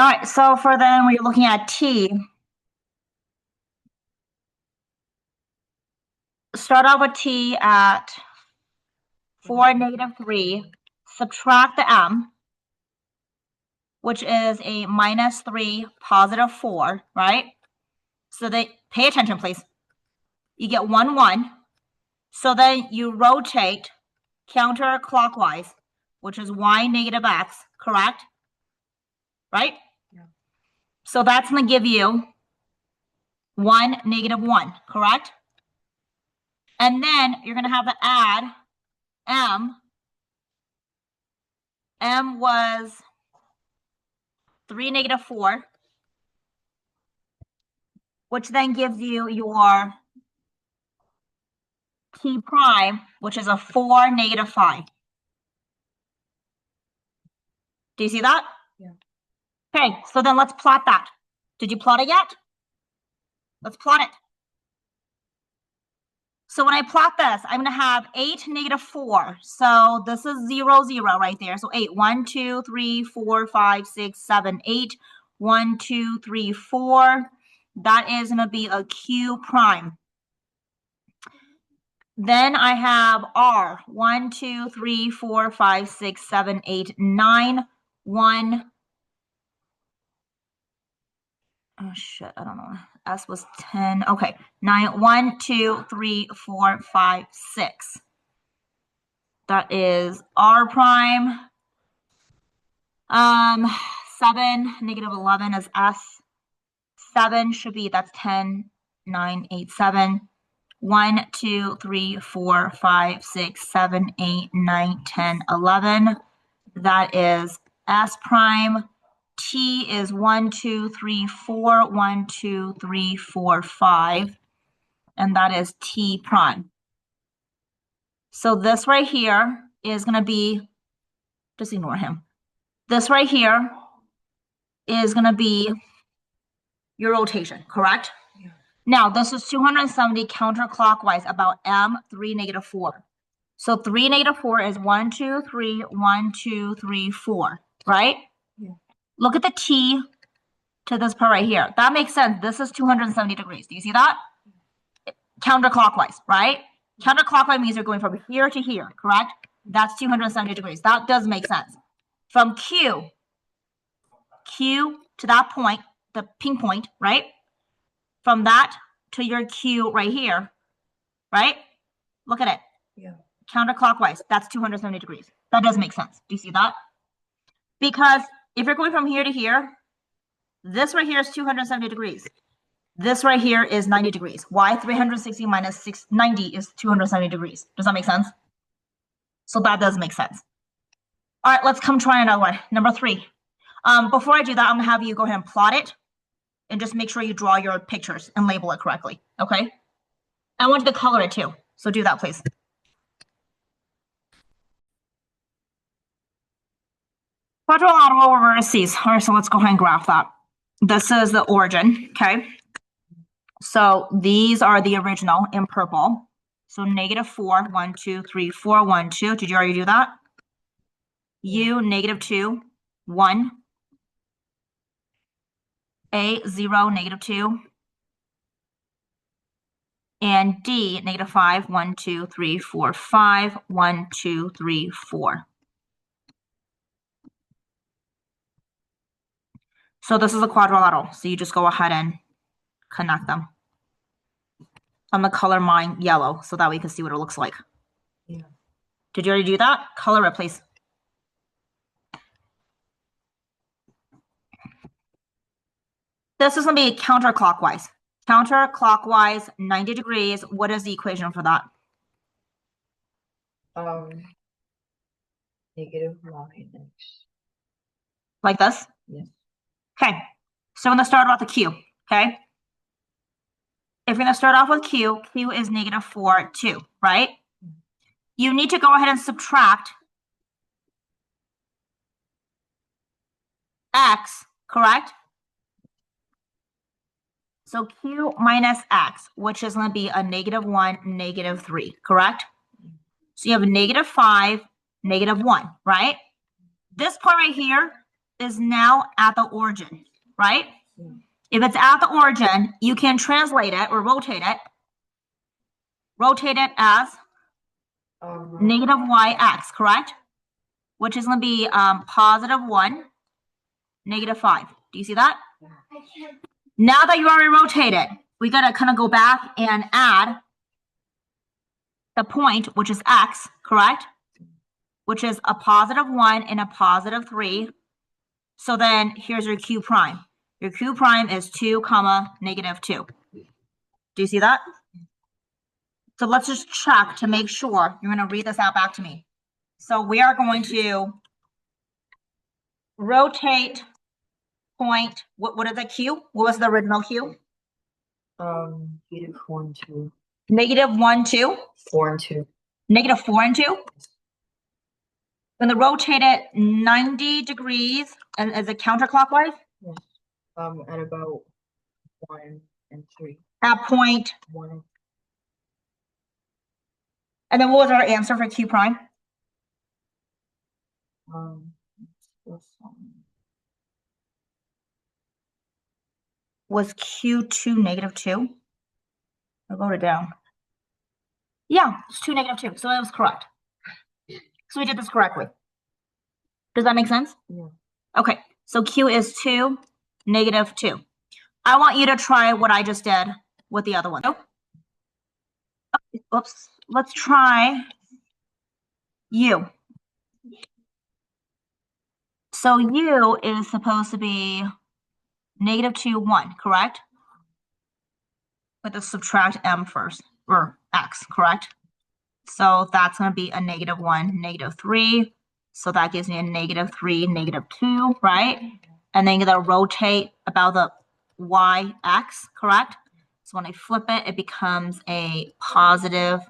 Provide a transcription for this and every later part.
All right, so for then when you're looking at t, start out with t at 4, -3, subtract the m, which is a -3, +4, right? So they pay attention, please. You get 1, 1. So then you rotate counterclockwise, which is y -x, correct? Right? Yeah. So that's going to give you 1, -1, correct? And then you're going to have to add m. M was 3, -4, which then gives you your t prime, which is a 4, -5. Do you see that? Yeah. Okay, so then let's plot that. Did you plot it yet? Let's plot it. So when I plot this, I'm going to have 8, -4. So this is 0, 0 right there. So 8, 1, 2, 3, 4, 5, 6, 7, 8. 1, 2, 3, 4. That is going to be a q prime. Then I have R, 1, 2, 3, 4, 5, 6, 7, 8, 9, 1. Oh shit, I don't know. S was 10. Okay, 9, 1, 2, 3, 4, 5, 6. That is R prime. 7, -11 is S. 7 should be, that's 10, 9, 8, 7. 1, 2, 3, 4, 5, 6, 7, 8, 9, 10, 11. That is S prime. T is 1, 2, 3, 4, 1, 2, 3, 4, 5. And that is T prime. So this right here is going to be, just ignore him. This right here is going to be your rotation, correct? Yeah. Now, this is 270 counterclockwise about M, 3, -4. So 3, -4 is 1, 2, 3, 1, 2, 3, 4, right? Yeah. Look at the T to this part right here. That makes sense. This is 270 degrees. Do you see that? Counterclockwise, right? Counterclockwise means you're going from here to here, correct? That's 270 degrees. That does make sense. From Q to that point, the pink point, right? From that to your Q right here, right? Look at it. Yeah. Counterclockwise, that's 270 degrees. That does make sense. Do you see that? Because if you're going from here to here, this right here is 270 degrees. This right here is 90 degrees. Why 360 minus 690 is 270 degrees? Does that make sense? So that does make sense. All right, let's come try another one. Number 3. Before I do that, I'm gonna have you go ahead and plot it and just make sure you draw your pictures and label it correctly, okay? I want you to color it too, so do that, please. Quadrilateral vertices. All right, so let's go ahead and graph that. This is the origin, okay? So these are the original in purple. So -4, 1, 2, 3, 4, 1, 2. Did you already do that? U, -2, 1. A, 0, -2. And D, -5, 1, 2, 3, 4, 5, 1, 2, 3, 4. So this is a quadrilateral. So you just go ahead and connect them. I'm gonna color mine yellow so that we can see what it looks like. Yeah. Did you already do that? Color it, please. This is gonna be counterclockwise. Counterclockwise, 90 degrees. What is the equation for that? -y(x). Like this? Yes. Okay. So I'm gonna start off with Q, okay? If you're gonna start off with Q, Q is -4, 2, right? You need to go ahead and subtract X, correct? So Q minus X, which is gonna be a -1, -3, correct? So you have a -5, -1, right? This part right here is now at the origin, right? If it's at the origin, you can translate it or rotate it. Rotate it as negative yx, correct? Which is going to be positive 1, negative 5. Do you see that? Now that you already rotated, we got to kind of go back and add the point, which is x, correct? Which is a positive 1 and a positive 3. So then here's your q prime. Your q prime is 2, comma, negative 2. Do you see that? So let's just check to make sure. You're going to read this out back to me. So we are going to rotate point. What is the q? What was the original q? Negative 4 and 2. Negative 1, 2? 4 and 2. Negative 4 and 2? When they rotate it 90 degrees, and is it counterclockwise? Yes. At about 1 and 3. At point 1. And then what was our answer for q prime? Was q2 negative 2? I wrote it down. Yeah, it's 2 negative 2. So that was correct. So we did this correctly. Does that make sense? Yeah. Okay, so q is 2, negative 2. I want you to try what I just did with the other one. Oops, let's try u. So u is supposed to be negative 2, 1, correct? But let's subtract m first, or x, correct? So that's going to be a negative 1, negative 3. So that gives me a negative 3, negative 2, right? And then you're going to rotate about the yx, correct? So when I flip it, it becomes a positive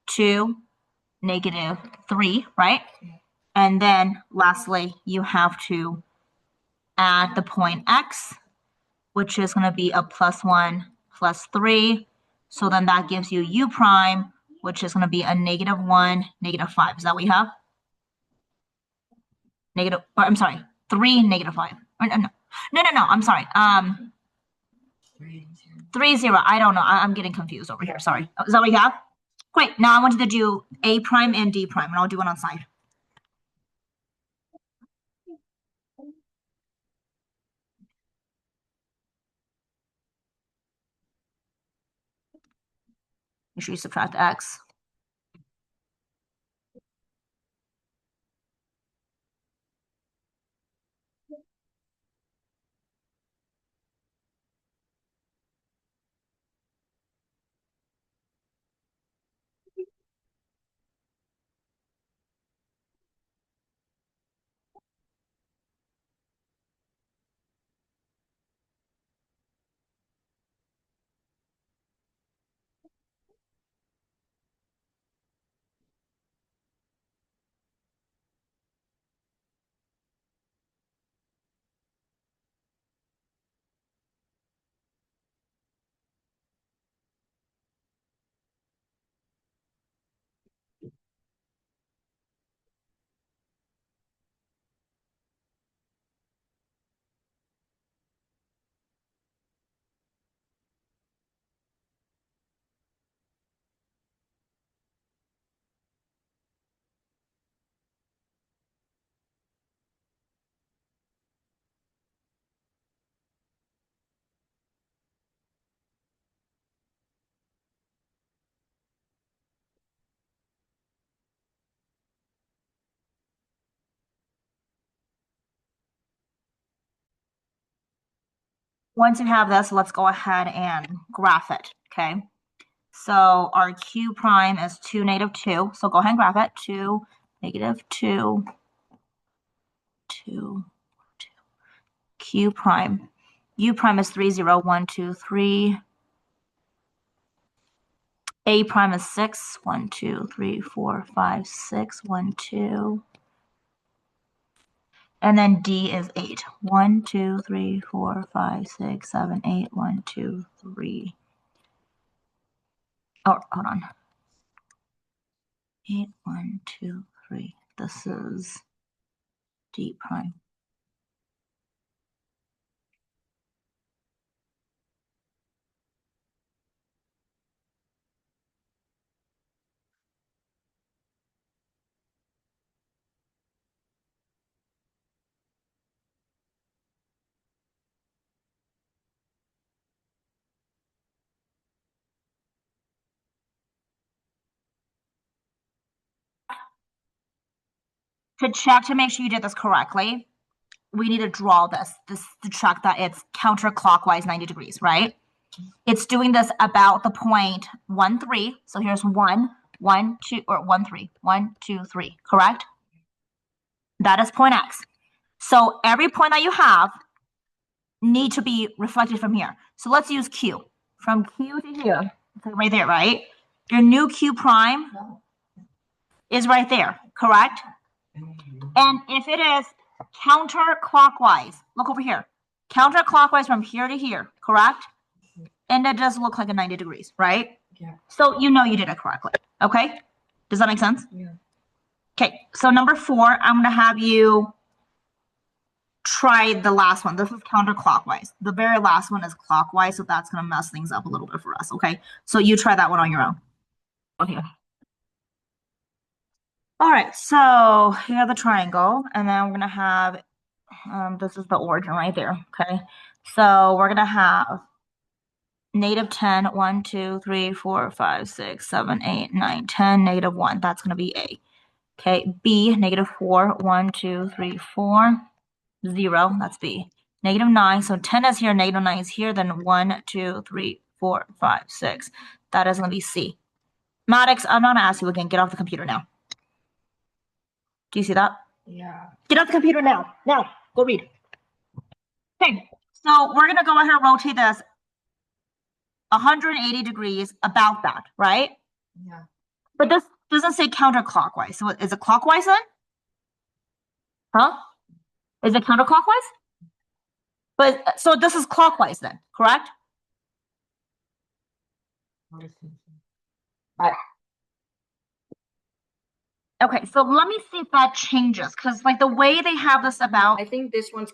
2, negative 3, right? And then lastly, you have to add the point x, which is going to be a plus 1, plus 3. So then that gives you u prime, which is going to be a negative 1, negative 5. Is that what you have? Negative, or I'm sorry, 3, negative 5. Or, no, I'm sorry. 3, 0. I don't know. I'm getting confused over here. Sorry. Is that what you have? Great. Now I want you to do a prime and d prime, and I'll do it on side. Make sure you subtract x. Once you have this, let's go ahead and graph it, okay? So our q prime is 2, negative 2. So go ahead and graph it. 2, negative 2, 2, 2. Q prime. U prime is 3, 0, 1, 2, 3. A prime is 6, 1, 2, 3, 4, 5, 6, 1, 2. And then D is 8. 1, 2, 3, 4, 5, 6, 7, 8. 1, 2, 3. Oh, hold on. 8, 1, 2, 3. This is D prime. to check to make sure you did this correctly, we need to draw this to check that it's counterclockwise 90 degrees, right? It's doing this about the point 1, 3. So here's 1, 1, 2, or 1, 3, 1, 2, 3, correct? That is point X. So every point that you have need to be reflected from here. So let's use Q. From Q to here, right there, right? Your new Q prime is right there, correct? And if it is counterclockwise, look over here. Counterclockwise from here to here, correct? And that does look like a 90 degrees, right? Yeah. So you know you did it correctly, okay? Does that make sense? Yeah. Okay, so number 4, I'm gonna have you try the last one. This is counterclockwise. The very last one is clockwise, so that's gonna mess things up a little bit for us, okay? So you try that one on your own. Okay. All right, so you have the triangle, and then we're gonna have, this is the origin right there, okay? So we're gonna have negative 10, 1, 2, 3, 4, 5, 6, 7, 8, 9, 10, negative 1. That's gonna be A. Okay, B, negative 4, 1, 2, 3, 4, 0, that's B. Negative 9, so 10 is here, negative 9 is here, then 1, 2, 3, 4, 5, 6. That is gonna be C. Maddox, I'm not gonna ask you again, get off the computer now. Do you see that? Yeah. Get off the computer now. Now, go read. Okay, so we're gonna go ahead and rotate this 180 degrees about that, right? Yeah. But this doesn't say counterclockwise. So is it clockwise then? Huh? Is it counterclockwise? But so this is clockwise then, correct? Okay, so let me see if that changes, because like the way they have this about, I think this one's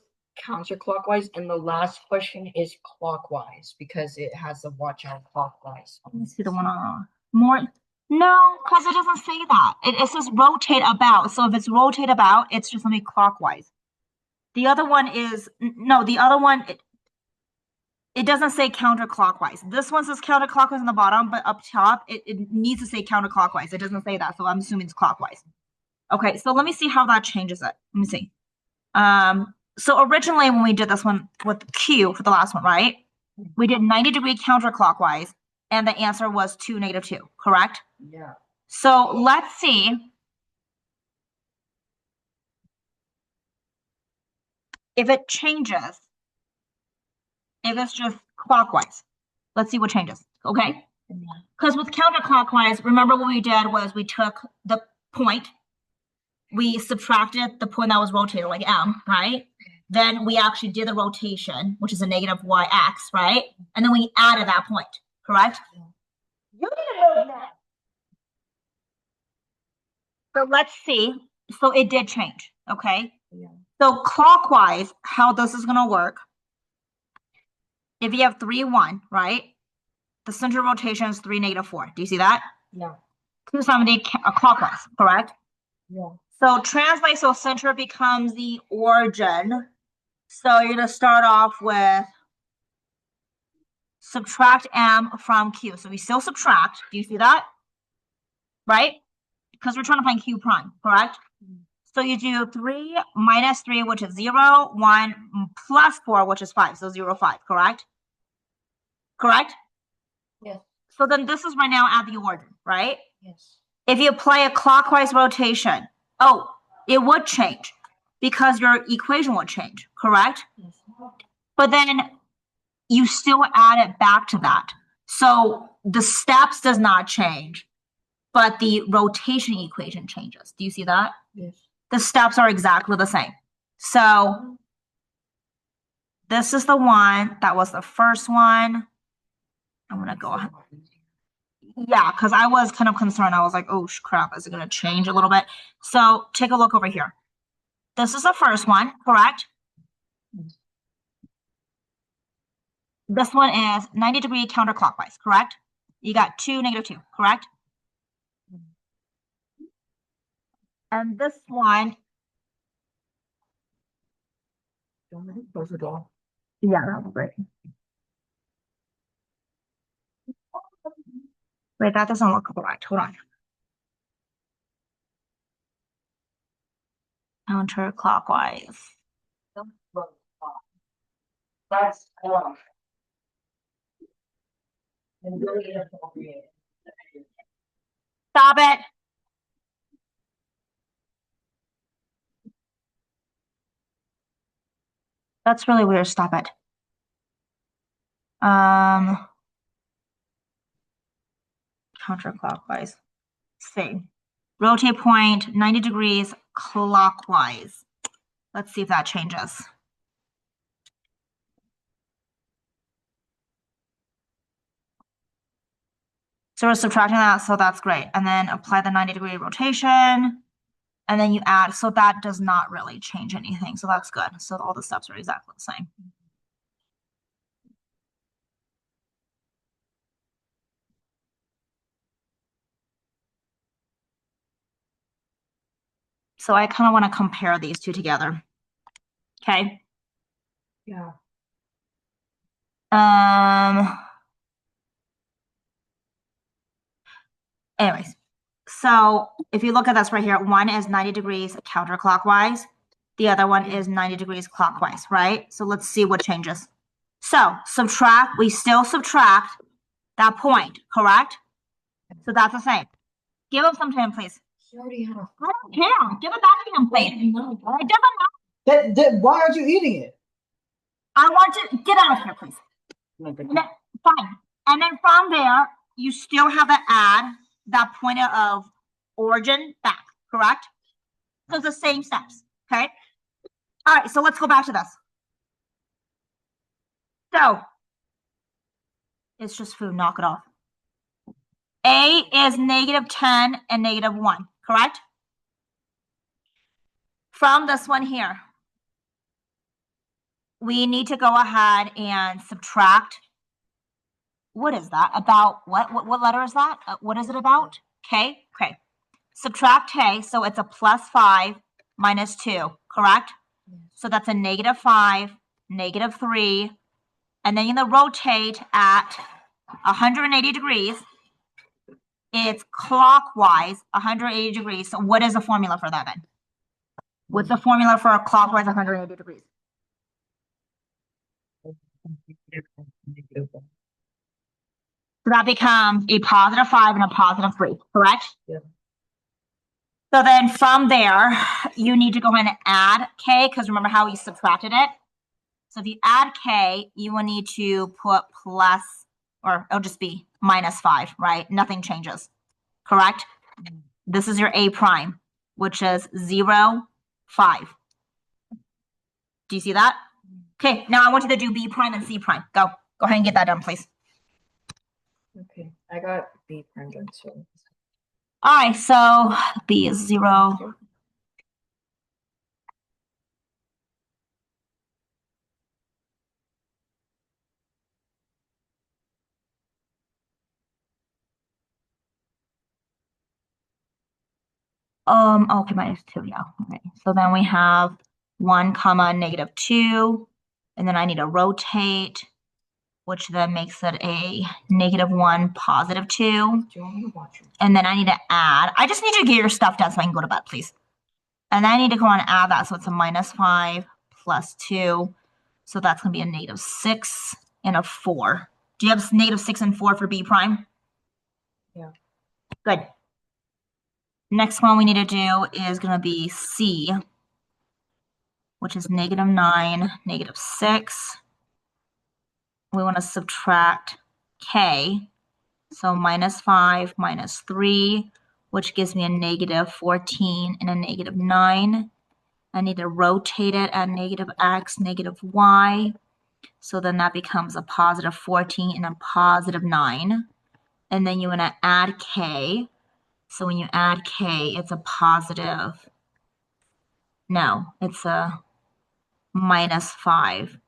counterclockwise, and the last question is clockwise because it has the watch out clockwise. let me see the one on more. No, because it doesn't say that. It says rotate about. So if it's rotate about, it's just gonna be clockwise. The other one is no, the other one it doesn't say counterclockwise. This one says counterclockwise on the bottom, but up top it needs to say counterclockwise. It doesn't say that, so I'm assuming it's clockwise. Okay, so let me see how that changes it. Let me see. So originally when we did this one with Q for the last one, right? We did 90-degree counterclockwise, and the answer was 2, negative 2, correct? Yeah. So let's see if it changes, if it's just clockwise. Let's see what changes, okay? Because with counterclockwise, remember what we did was we took the point, we subtracted the point that was rotated, like M, right? Then we actually did the rotation, which is a negative YX, right? And then we added that point, correct? You need to know that. So let's see. So it did change, okay? Yeah. So clockwise, how this is gonna work, if you have 3, 1, right? The center of rotation is 3, negative 4. Do you see that? Yeah. 270 clockwise, correct? Yeah. So translate, so center becomes the origin. So you're gonna start off with subtract M from Q. So we still subtract. Do you see that? Right? Because we're trying to find Q prime, correct? So you do 3 minus 3, which is 0, 1 plus 4, which is 5. So 0, 5, correct? Correct? Yes. So then this is right now at the origin, right? Yes. If you apply a clockwise rotation, oh, it would change because your equation would change, correct? Yes. But then you still add it back to that. So the steps does not change, but the rotation equation changes. Do you see that? Yes. The steps are exactly the same. So this is the one that was the first one. I'm gonna go ahead. Yeah, because I was kind of concerned. I was like, oh crap, is it gonna change a little bit? So take a look over here. This is the first one, correct? This one is 90-degree counterclockwise, correct? You got 2, negative 2, correct? And this one, Close the door. yeah, that was great. Wait, that doesn't look correct. Hold on. Counterclockwise. That's Stop it. That's really weird. Stop it. Counterclockwise. See. Rotate point 90 degrees clockwise. Let's see if that changes. So we're subtracting that, so that's great. And then apply the 90-degree rotation. And then you add, so that does not really change anything. So that's good. So all the steps are exactly the same. So I kind of want to compare these two together. Okay. Yeah. Anyways, so if you look at this right here, one is 90 degrees counterclockwise. The other one is 90 degrees clockwise, right? So let's see what changes. So subtract, we still subtract that point, correct? So that's the same. Give him some time, please. He already had a. I don't care. Give it back to him, please. It doesn't matter. Why aren't you eating it? I want to get out of here, please. Fine. And then from there, you still have to add that point of origin back, correct? So it's the same steps, okay? All right, so let's go back to this. So, it's just food, knock it off. A is -10 and -1, correct? From this one here, we need to go ahead and subtract. What is that? About what? What letter is that? What is it about? K? Okay. Subtract K, so it's a +5 minus 2, correct? So that's a -5, -3, and then you're going to rotate at 180 degrees. It's clockwise 180 degrees. So what is the formula for that then? What's the formula for a clockwise 180 degrees? So that becomes a +5 and a +3, correct? Yeah. So then from there, you need to go ahead and add K, because remember how we subtracted it? So if you add K, you will need to put plus, or it'll just be -5, right? Nothing changes, correct? This is your A prime, which is 0, 5. Do you see that? Okay, now I want you to do B prime and C prime. Go ahead and get that done, please. Okay, I got B prime done, so. All right, so B is 0. Okay, -2, yeah. Okay, so then we have 1, -2, and then I need to rotate, which then makes it a -1, +2. Do you want me to watch it? And then I need to add, I just need you to get your stuff done so I can go to bed, please. And then I need to go on and add that, so it's a -5 plus 2. So that's going to be a -6 and a 4. Do you have -6 and 4 for B prime? Yeah. Good. Next one we need to do is going to be C, which is -9, -6. We want to subtract K, so -5 minus 3, which gives me a -14 and a -9. I need to rotate it at -x, -y. So then that becomes a +14 and a +9. And then you want to add K. So when you add K, it's a positive. No, it's a -5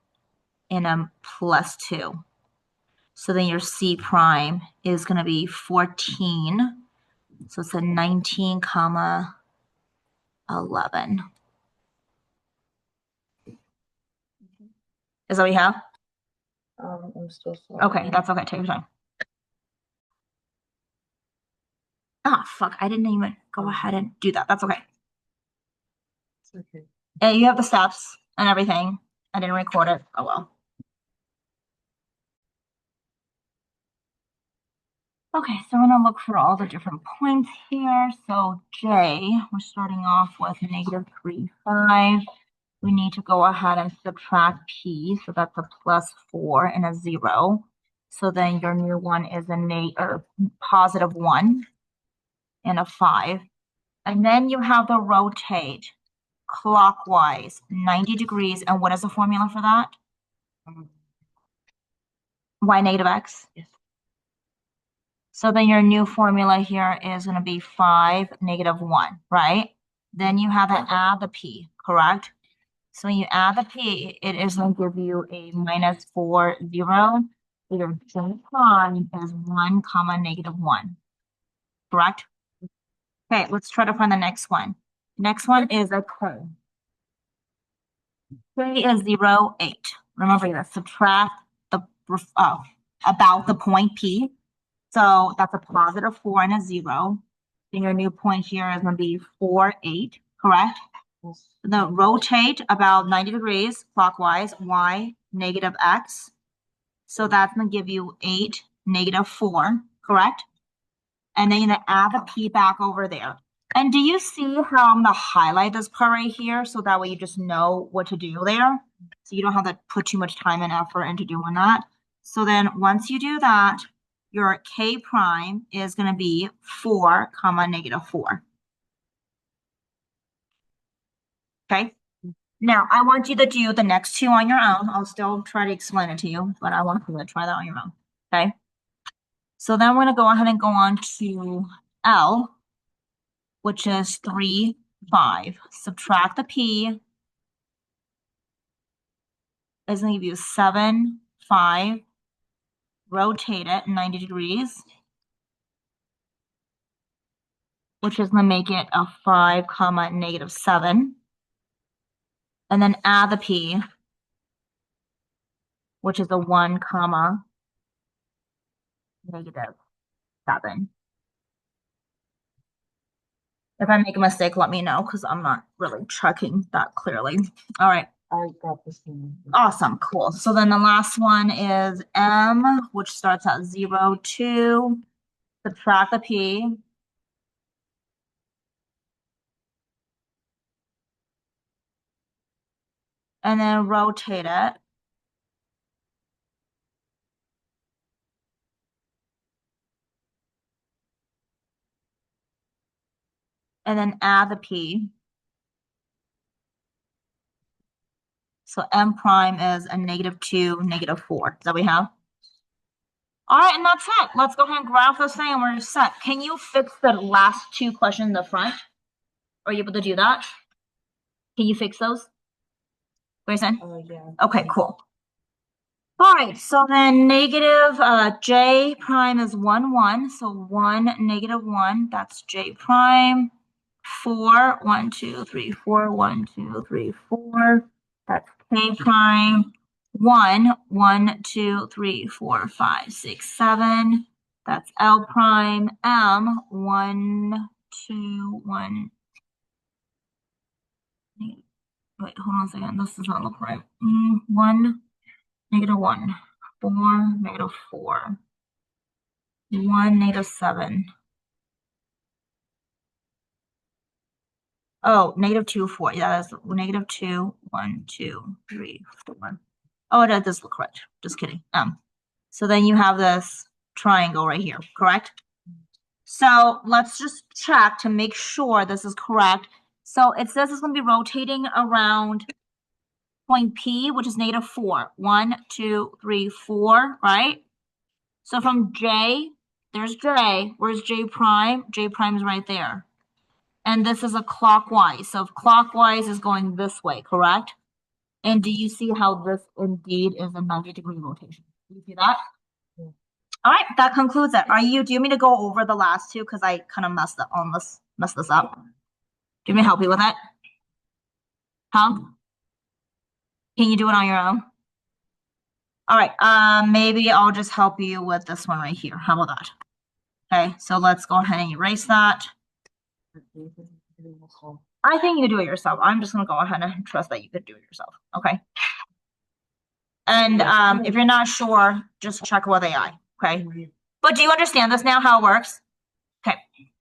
and a +2. So then your C prime is going to be 14. So it's a 19, 11. Is that what you have? I'm still sorry. Okay, that's okay. Take your time. Ah, fuck. I didn't even go ahead and do that. That's okay. Okay. And you have the steps and everything. I didn't record it. Oh well. Okay, so I'm gonna look for all the different points here. So J, we're starting off with -3, 5. We need to go ahead and subtract P, so that's a +4 and a 0. So then your new one is a +1 and a 5. And then you have the rotate clockwise 90 degrees. And what is the formula for that? Y negative X. Yes. So then your new formula here is going to be 5, -1, right? Then you have to add the P, correct? So when you add the P, it is going to give you a -4, 0. So your J prime is 1, comma, -1, correct? Okay, let's try to find the next one. Next one is a K. K is 0, 8. Remember, you subtract the about the point P. So that's a +4 and a 0. Then your new point here is going to be 4, 8, correct? Yes. Then rotate about 90 degrees clockwise, Y negative X. So that's going to give you 8, -4, correct? And then you're going to add the P back over there. And do you see how I'm going to highlight this part right here? So that way you just know what to do there. So you don't have to put too much time and effort into doing that. So then once you do that, your K prime is going to be 4, comma, -4. Okay. Now I want you to do the next two on your own. I'll still try to explain it to you, but I want you to try that on your own. Okay. So then we're going to go ahead and go on to L, which is 3, 5. Subtract the P is going to give you 7, 5. Rotate it 90 degrees, which is going to make it a 5, comma, -7. And then add the P, which is a 1, comma, -7. If I make a mistake, let me know because I'm not really tracking that clearly. All right. I got this one. Awesome. Cool. So then the last one is M, which starts at 0, 2. Subtract the P. And then rotate it. And then add the P. So M prime is a -2, -4. Is that what we have? All right, and that's it. Let's go ahead and graph this thing and we're set. Can you fix the last two questions in the front? Are you able to do that? Can you fix those? Grayson? Yeah. Okay, cool. All right, so then negative J prime is 1, 1. So 1, -1, that's J prime. 4, 1, 2, 3, 4, 1, 2, 3, 4. That's K prime. 1, 1, 2, 3, 4, 5, 6, 7. That's L prime. M, 1, 2, 1. Wait, hold on a second. This does not look right. 1, -1. 4, -4. 1, -7. Oh, -2, 4. Yeah, that's -2, 1, 2, 3, 4. Oh, that does look correct. Just kidding. So then you have this triangle right here, correct? So let's just check to make sure this is correct. So it says it's going to be rotating around point P, which is -4. 1, 2, 3, 4, right? So from J, there's J. Where's J prime? J prime is right there. And this is a clockwise. So if clockwise is going this way, correct? And do you see how this indeed is a 90-degree rotation? Do you see that? Yeah. All right, that concludes it. Do you want me to go over the last two? Because I kind of messed this up. Do you want me to help you with it? Huh? Can you do it on your own? All right, maybe I'll just help you with this one right here. How about that? Okay, so let's go ahead and erase that. I think you can do it yourself. I'm just gonna go ahead and trust that you could do it yourself, okay? And if you're not sure, just check with AI, okay? But do you understand this now, how it works?